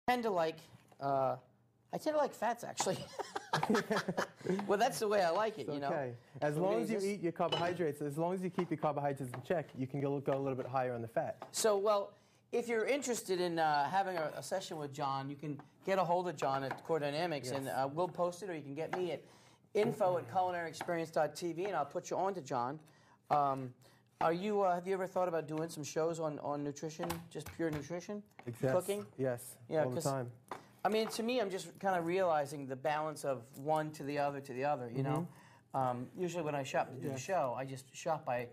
tend to like, I tend to like fats, actually. Well, that's the way I like it, It's you know. okay. As long as you eat your carbohydrates, as long as you keep your carbohydrates in check, you can go a little bit higher on the fat. So, well, if you're interested in having a session with John, you can get a hold of John at Core Dynamics, Yes. and we'll post it, or you can get me at info@culinaryexperience.tv, and I'll put you on to John. Have you ever thought about doing some shows on nutrition, just pure nutrition, cooking? Yes, Yeah, all the time. I mean, to me, I'm just kind of realizing the balance of one to the other, you know? Usually when I shop to do a show, I just shop by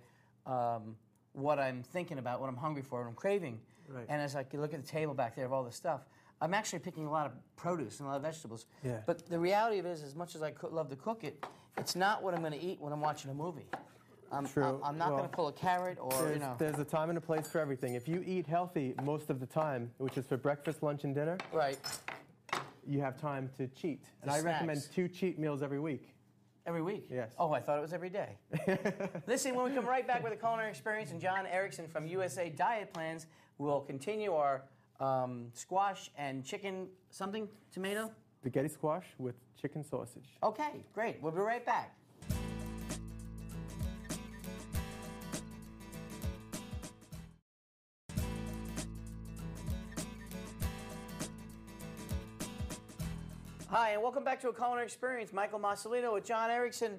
what I'm thinking about, what I'm hungry for, what I'm craving. Right. And as I look at the table back there of all this stuff, I'm actually picking a lot of produce and a lot of vegetables. Yeah. But the reality of it is, as much as I love to cook it, it's not what I'm going to eat when I'm watching a movie. True. I'm not going to pull a carrot or, you know. There's a time and a place for everything. If you eat healthy most of the time, which is for breakfast, lunch, and dinner, Right. you have time to cheat. And The I recommend snacks. 2 cheat meals every week. Every week? Yes. Oh, I thought it was every day. Listen, when we come right back with the Culinary Experience and John Erickson from USA Diet Plans, we'll continue our squash and chicken something tomato. Spaghetti squash with chicken sausage. Okay, great. We'll be right back. Hi, and welcome back to A Culinary Experience. Michael Mosolino with John Erickson,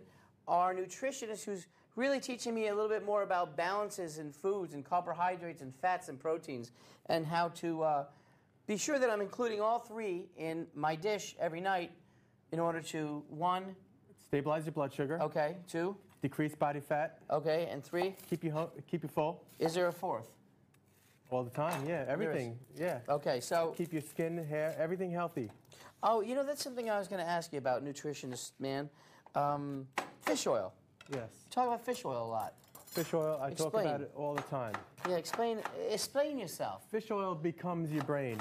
our nutritionist, who's really teaching me a little bit more about balances in foods and carbohydrates and fats and proteins, and how to be sure that I'm including all 3 in my dish every night in order to, 1, Stabilize your blood sugar. okay, 2, Decrease body fat. okay, and 3, Keep you full is there a 4th? all the time. Yeah, everything. Yeah. Okay, so, Keep your skin, hair, everything healthy. oh, you know, that's something I was going to ask you about, nutritionist man. Fish oil. Yes. You talk about fish oil a lot. Fish oil, I talk Explain. about it all the time. Yeah, explain yourself. Fish oil becomes your brain.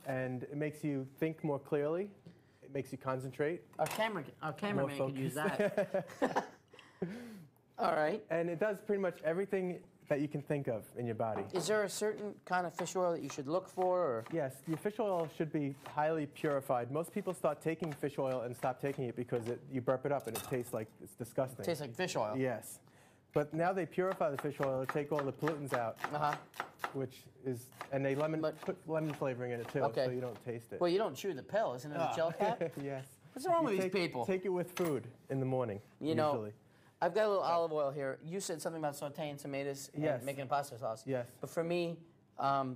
And it makes you think more clearly. It makes you concentrate. Our cameraman could use that. All right. And it does pretty much everything that you can think of in your body. Is there a certain kind of fish oil that you should look for? Or? Yes, your fish oil should be highly purified. Most people start taking fish oil and stop taking it because you burp it up and it tastes like it's disgusting. It tastes like fish oil. Yes. But now they purify the fish oil, take all the pollutants out, which is, and they put lemon flavoring in it too, Okay. so you don't taste it. Well, you don't chew the pill, isn't it a gel cap? Yes. What's wrong with You these people? Take it with food in the morning, You know, usually. I've got a little olive oil here. You said something about sauteing tomatoes and Yes. making a pasta sauce. Yes. But for me,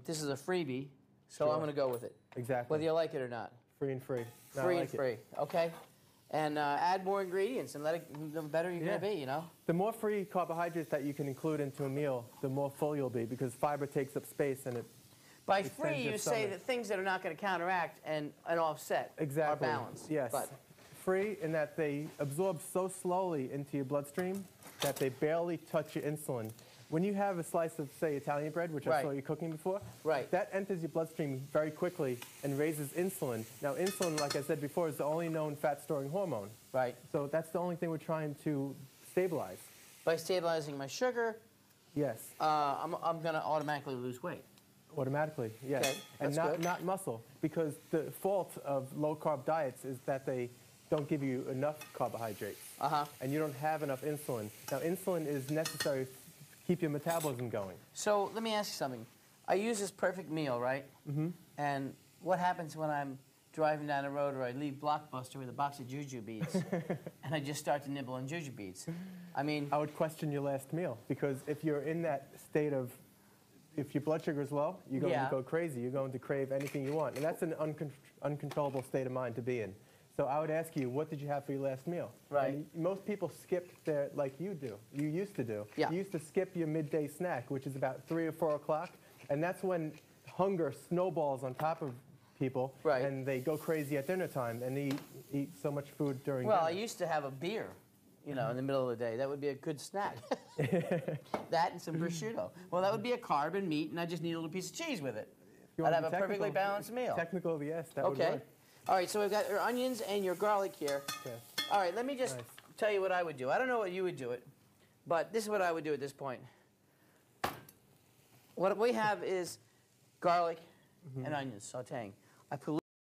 this is a freebie, so Sure. I'm going to go with it. Exactly. Whether you like it or not. Free and free. No, I Free like and it. free, okay? And add more ingredients, and the better you're going to be, you know? The more free carbohydrates that you can include into a meal, the more full you'll be, because fiber takes up space and it By extends free, your you say stomach. that things that are not going to counteract and offset Exactly. are balanced. Yes. But free in that they absorb so slowly into your bloodstream that they barely touch your insulin. When you have a slice of, say, Italian bread, which I saw you cooking before, that enters your bloodstream very quickly and raises insulin. Now, insulin, like I said before, is the only known fat-storing hormone. Right. So that's the only thing we're trying to stabilize. By stabilizing my sugar, yes, I'm going to automatically lose weight. Automatically, yes. Okay, and that's good. not muscle, because the fault of low-carb diets is that they don't give you enough carbohydrates, and you don't have enough insulin. Now, insulin is necessary to keep your metabolism going. So let me ask you something. I use this perfect meal, right? Mm-hmm. And what happens when I'm driving down the road or I leave Blockbuster with a box of juju beads and I just start to nibble on juju beads? I mean, I would question your last meal, because if you're in that state of, if your blood sugar is low, you're going to go crazy. You're going to crave anything you want. And that's an uncontrollable state of mind to be in. So I would ask you, what did you have for your last meal? Right. And most people skip their, like you do. You used to do. Yeah. You used to skip your midday snack, which is about 3 or 4 o'clock. And that's when hunger snowballs on top of people. Right. And they go crazy at dinner time and they eat so much food during well, dinner. I used to have a beer, you know, in the middle of the day. That would be a good snack. That and some prosciutto. Well, that would be a carb and meat, and I just need a little piece of cheese with it. You I'd want have to a be perfectly balanced meal. Technical, yes, that would work. All right, so we've got your onions and your garlic here. Okay. All right, let me just tell you what I would do. I don't know what you would do it, but this is what I would do at this point. What we have is garlic and onions sauteing. I put